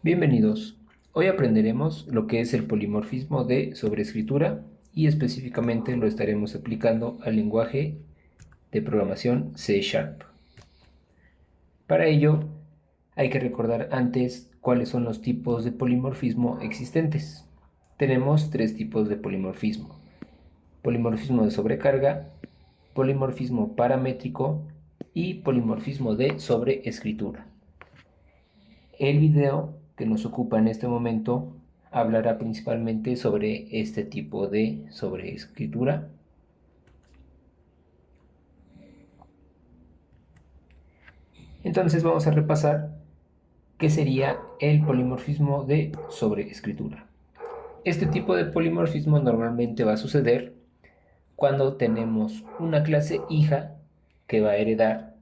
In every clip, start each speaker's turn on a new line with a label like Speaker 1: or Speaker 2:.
Speaker 1: Bienvenidos. Hoy aprenderemos lo que es el polimorfismo de sobreescritura y específicamente lo estaremos aplicando al lenguaje de programación C Sharp. Para ello hay que recordar antes cuáles son los tipos de polimorfismo existentes. Tenemos tres tipos de polimorfismo: polimorfismo de sobrecarga, polimorfismo paramétrico y polimorfismo de sobreescritura. El video que nos ocupa en este momento hablará principalmente sobre este tipo de sobreescritura. Entonces vamos a repasar qué sería el polimorfismo de sobreescritura. Este tipo de polimorfismo normalmente va a suceder cuando tenemos una clase hija que va a heredar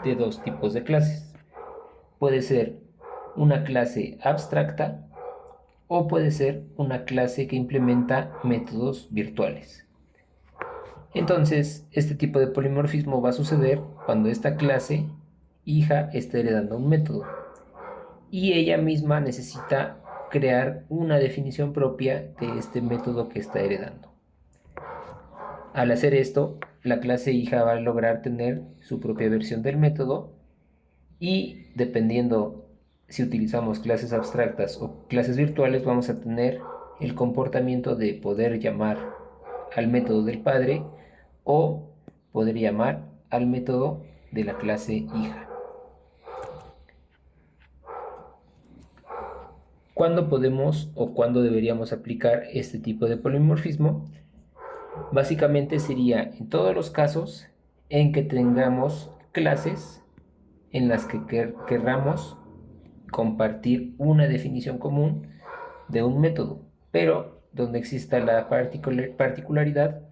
Speaker 1: de dos tipos de clases. Puede ser una clase abstracta o puede ser una clase que implementa métodos virtuales. Entonces, este tipo de polimorfismo va a suceder cuando esta clase hija está heredando un método y ella misma necesita crear una definición propia de este método que está heredando. Al hacer esto, la clase hija va a lograr tener su propia versión del método y dependiendo si utilizamos clases abstractas o clases virtuales, vamos a tener el comportamiento de poder llamar al método del padre o poder llamar al método de la clase hija. ¿Cuándo podemos o cuándo deberíamos aplicar este tipo de polimorfismo? Básicamente sería en todos los casos en que tengamos clases en las que querramos compartir una definición común de un método, pero donde exista la particularidad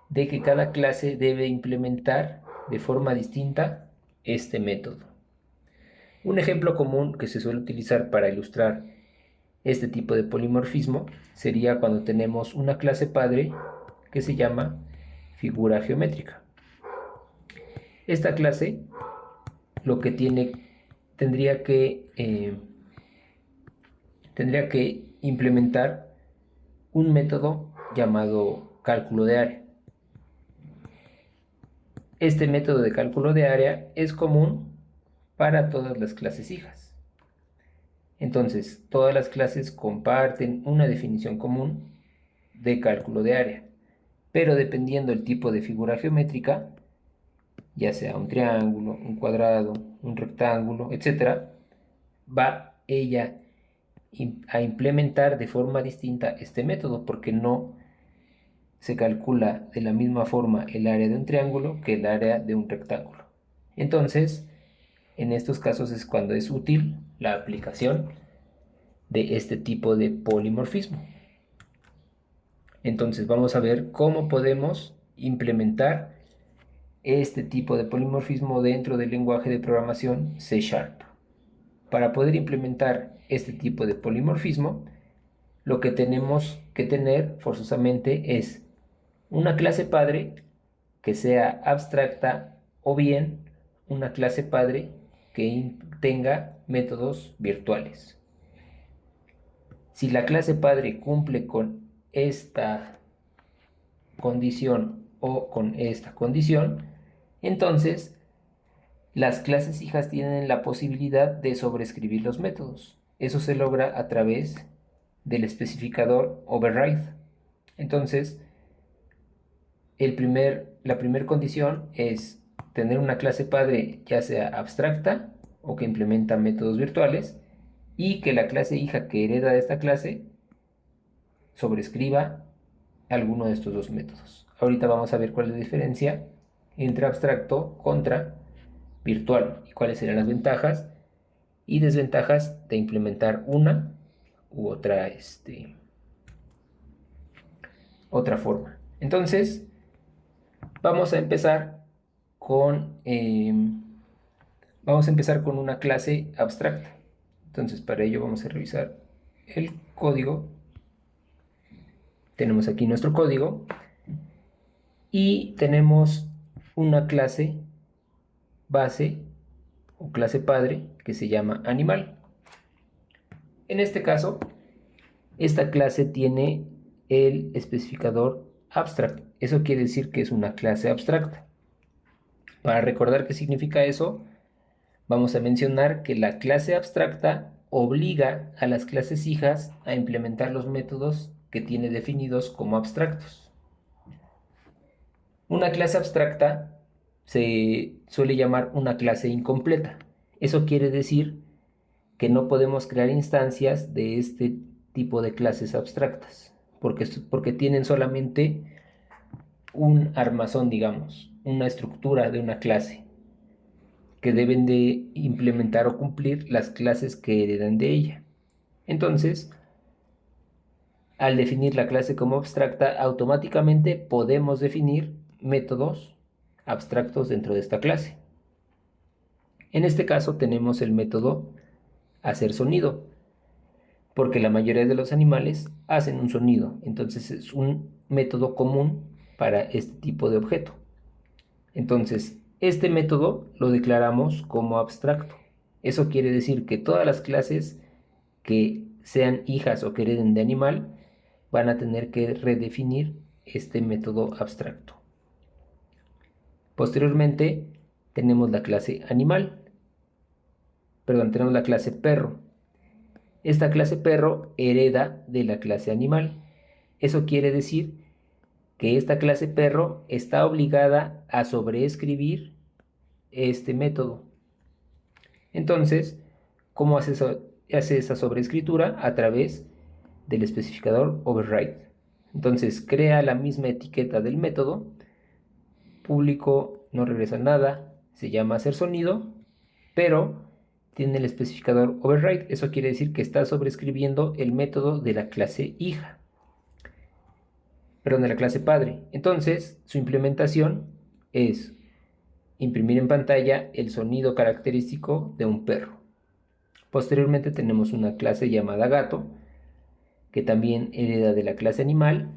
Speaker 1: de que cada clase debe implementar de forma distinta este método. Un ejemplo común que se suele utilizar para ilustrar este tipo de polimorfismo sería cuando tenemos una clase padre que se llama figura geométrica. Esta clase lo que tendría que implementar un método llamado cálculo de área. Este método de cálculo de área es común para todas las clases hijas. Entonces, todas las clases comparten una definición común de cálculo de área, pero dependiendo del tipo de figura geométrica, ya sea un triángulo, un cuadrado, un rectángulo, etc., va ella a implementar de forma distinta este método porque no se calcula de la misma forma el área de un triángulo que el área de un rectángulo. Entonces, en estos casos es cuando es útil la aplicación de este tipo de polimorfismo. Entonces vamos a ver cómo podemos implementar este tipo de polimorfismo dentro del lenguaje de programación C Sharp. Para poder implementar este tipo de polimorfismo, lo que tenemos que tener forzosamente es una clase padre que sea abstracta o bien una clase padre que tenga métodos virtuales. Si la clase padre cumple con esta condición o con esta condición, entonces las clases hijas tienen la posibilidad de sobreescribir los métodos. Eso se logra a través del especificador override. Entonces, la primera condición es tener una clase padre ya sea abstracta o que implementa métodos virtuales y que la clase hija que hereda de esta clase sobrescriba alguno de estos dos métodos. Ahorita vamos a ver cuál es la diferencia entre abstracto contra virtual y cuáles serán las ventajas y desventajas de implementar una u otra forma. Entonces, vamos a empezar con una clase abstracta. Entonces, para ello vamos a revisar el código. Tenemos aquí nuestro código y tenemos una clase base o clase padre que se llama animal. En este caso, esta clase tiene el especificador abstract. Eso quiere decir que es una clase abstracta. Para recordar qué significa eso, vamos a mencionar que la clase abstracta obliga a las clases hijas a implementar los métodos que tiene definidos como abstractos. Una clase abstracta se suele llamar una clase incompleta. Eso quiere decir que no podemos crear instancias de este tipo de clases abstractas, porque tienen solamente un armazón, digamos, una estructura de una clase, que deben de implementar o cumplir las clases que heredan de ella. Entonces, al definir la clase como abstracta, automáticamente podemos definir métodos abstractos dentro de esta clase. En este caso tenemos el método hacer sonido, porque la mayoría de los animales hacen un sonido, entonces es un método común para este tipo de objeto. Entonces, este método lo declaramos como abstracto. Eso quiere decir que todas las clases que sean hijas o que hereden de animal van a tener que redefinir este método abstracto. Posteriormente tenemos la clase tenemos la clase perro. Esta clase perro hereda de la clase animal. Eso quiere decir que esta clase perro está obligada a sobreescribir este método. Entonces, ¿cómo hace esa sobreescritura? A través del especificador override. Entonces, crea la misma etiqueta del método, público, no regresa nada, se llama hacer sonido, pero tiene el especificador override. Eso quiere decir que está sobreescribiendo el método de la clase hija, de la clase padre. Entonces, su implementación es imprimir en pantalla el sonido característico de un perro. Posteriormente tenemos una clase llamada gato, que también hereda de la clase animal.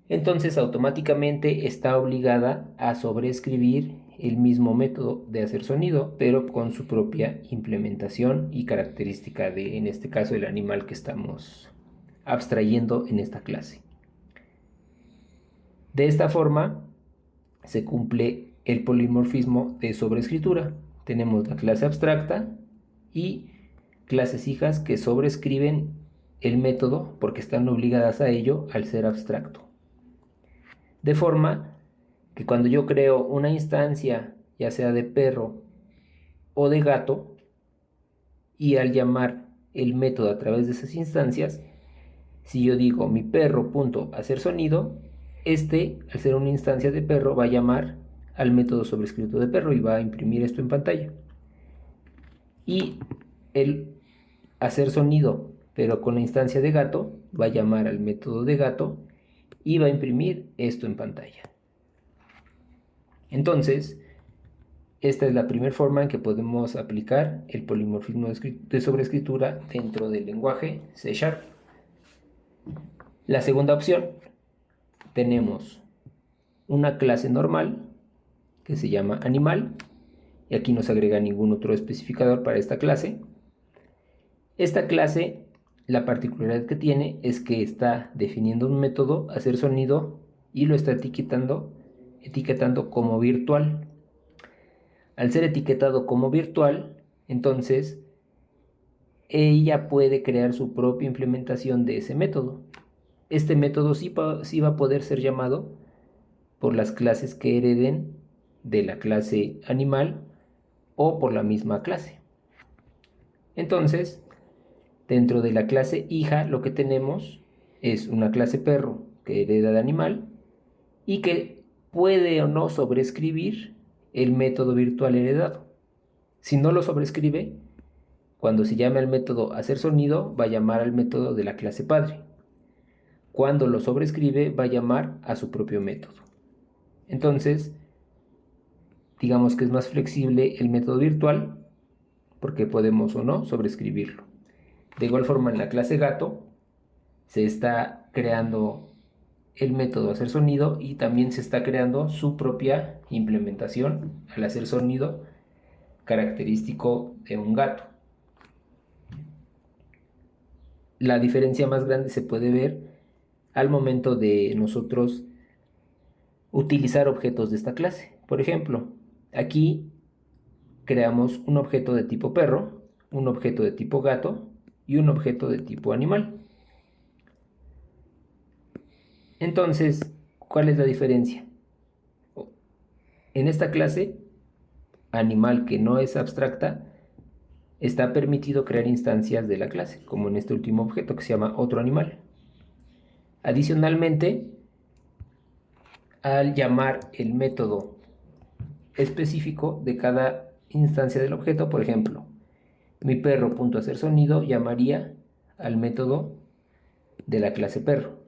Speaker 1: Entonces automáticamente está obligada a sobreescribir el mismo método de hacer sonido, pero con su propia implementación y característica de, en este caso, el animal que estamos abstrayendo en esta clase. De esta forma se cumple el polimorfismo de sobreescritura. Tenemos la clase abstracta y clases hijas que sobreescriben el método porque están obligadas a ello al ser abstracto. De forma que cuando yo creo una instancia, ya sea de perro o de gato, y al llamar el método a través de esas instancias, si yo digo mi perro.hacer sonido, al ser una instancia de perro, va a llamar al método sobrescrito de perro y va a imprimir esto en pantalla. Y el hacer sonido, pero con la instancia de gato, va a llamar al método de gato y va a imprimir esto en pantalla. Entonces, esta es la primera forma en que podemos aplicar el polimorfismo de sobreescritura dentro del lenguaje C#. La segunda opción, tenemos una clase normal que se llama animal, y aquí no se agrega ningún otro especificador para esta clase. Esta clase, la particularidad que tiene es que está definiendo un método, hacer sonido, y lo está etiquetando como virtual. Al ser etiquetado como virtual, entonces ella puede crear su propia implementación de ese método. Este método sí va a poder ser llamado por las clases que hereden de la clase animal o por la misma clase. Entonces, dentro de la clase hija lo que tenemos es una clase perro que hereda de animal y que puede o no sobreescribir el método virtual heredado. Si no lo sobrescribe, cuando se llame al método hacer sonido, va a llamar al método de la clase padre. Cuando lo sobrescribe, va a llamar a su propio método. Entonces, digamos que es más flexible el método virtual porque podemos o no sobrescribirlo. De igual forma, en la clase gato se está creando el método hacer sonido y también se está creando su propia implementación al hacer sonido característico de un gato. la diferencia más grande se puede ver al momento de nosotros utilizar objetos de esta clase. Por ejemplo, aquí creamos un objeto de tipo perro, un objeto de tipo gato y un objeto de tipo animal. Entonces, ¿cuál es la diferencia? En esta clase, animal que no es abstracta, está permitido crear instancias de la clase, como en este último objeto que se llama otro animal. Adicionalmente, al llamar el método específico de cada instancia del objeto, por ejemplo, mi perro.hacer sonido llamaría al método de la clase perro.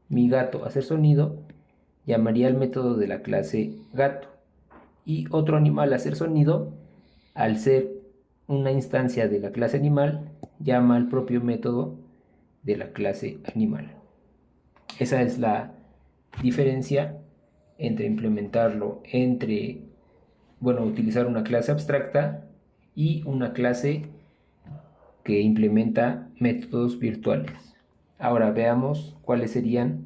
Speaker 1: Mi gato hacer sonido llamaría al método de la clase gato. Y otro animal hacer sonido, al ser una instancia de la clase animal, llama al propio método de la clase animal. Esa es la diferencia entre implementarlo utilizar una clase abstracta y una clase que implementa métodos virtuales. Ahora veamos cuáles serían,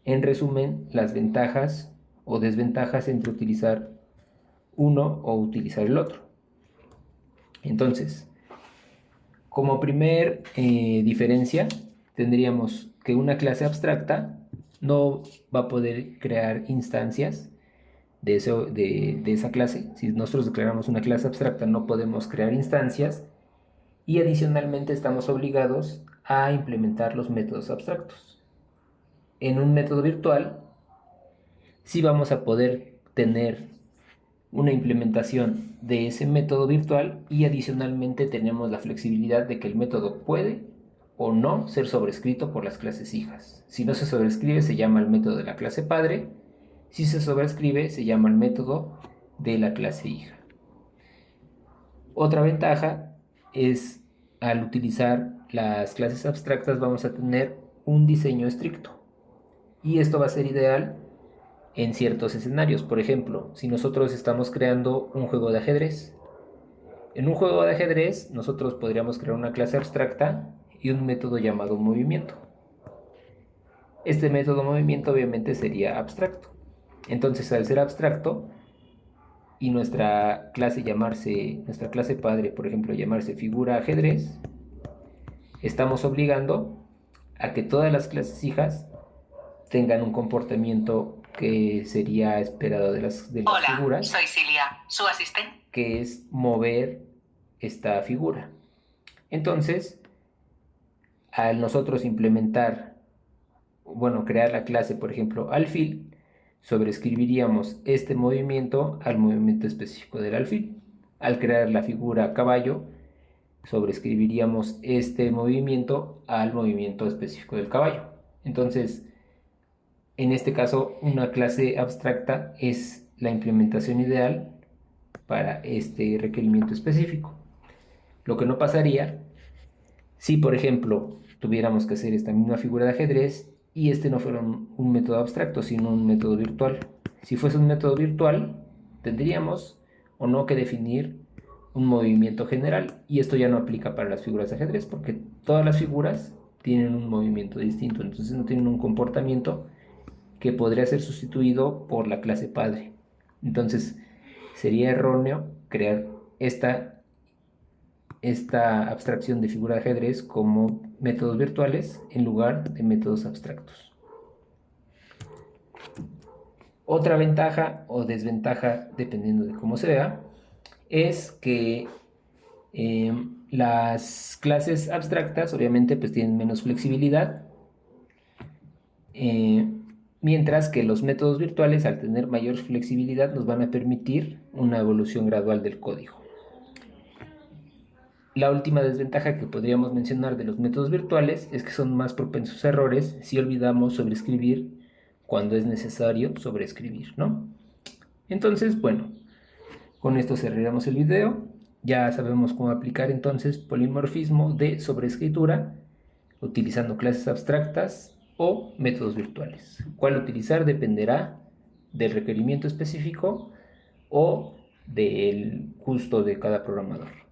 Speaker 1: en resumen, las ventajas o desventajas entre utilizar uno o utilizar el otro. Entonces, como primer diferencia, tendríamos que una clase abstracta no va a poder crear instancias de esa clase. Si nosotros declaramos una clase abstracta, no podemos crear instancias, y adicionalmente estamos obligados a implementar los métodos abstractos. En un método virtual, sí vamos a poder tener una implementación de ese método virtual, y adicionalmente tenemos la flexibilidad de que el método puede o no ser sobrescrito por las clases hijas. Si no se sobrescribe, se llama el método de la clase padre. Si se sobrescribe, se llama el método de la clase hija. Otra ventaja es, al utilizar las clases abstractas, vamos a tener un diseño estricto. Y esto va a ser ideal en ciertos escenarios. Por ejemplo, si nosotros estamos creando un juego de ajedrez. En un juego de ajedrez, nosotros podríamos crear una clase abstracta y un método llamado movimiento. Este método movimiento obviamente sería abstracto. Entonces, al ser abstracto y nuestra clase padre, por ejemplo, llamarse figura ajedrez, estamos obligando a que todas las clases hijas tengan un comportamiento que sería esperado de las
Speaker 2: Hola,
Speaker 1: figuras,
Speaker 2: soy Cilia, su asistente.
Speaker 1: que es mover esta figura. Entonces, al nosotros crear la clase, por ejemplo, alfil, sobreescribiríamos este movimiento al movimiento específico del alfil. Al crear la figura caballo, sobreescribiríamos este movimiento al movimiento específico del caballo. Entonces, en este caso, una clase abstracta es la implementación ideal para este requerimiento específico. Lo que no pasaría si, por ejemplo, tuviéramos que hacer esta misma figura de ajedrez y este no fuera un método abstracto, sino un método virtual. Si fuese un método virtual, tendríamos o no que definir un movimiento general, y esto ya no aplica para las figuras de ajedrez, porque todas las figuras tienen un movimiento distinto, entonces no tienen un comportamiento que podría ser sustituido por la clase padre. Entonces, sería erróneo crear esta abstracción de figura de ajedrez como métodos virtuales en lugar de métodos abstractos. Otra ventaja o desventaja, dependiendo de cómo se vea, es que las clases abstractas obviamente pues tienen menos flexibilidad, mientras que los métodos virtuales, al tener mayor flexibilidad, nos van a permitir una evolución gradual del código. La última desventaja que podríamos mencionar de los métodos virtuales es que son más propensos a errores si olvidamos sobreescribir cuando es necesario sobreescribir, ¿no? Entonces, bueno, con esto cerraremos el video. Ya sabemos cómo aplicar entonces polimorfismo de sobreescritura utilizando clases abstractas o métodos virtuales. Cuál utilizar dependerá del requerimiento específico o del gusto de cada programador.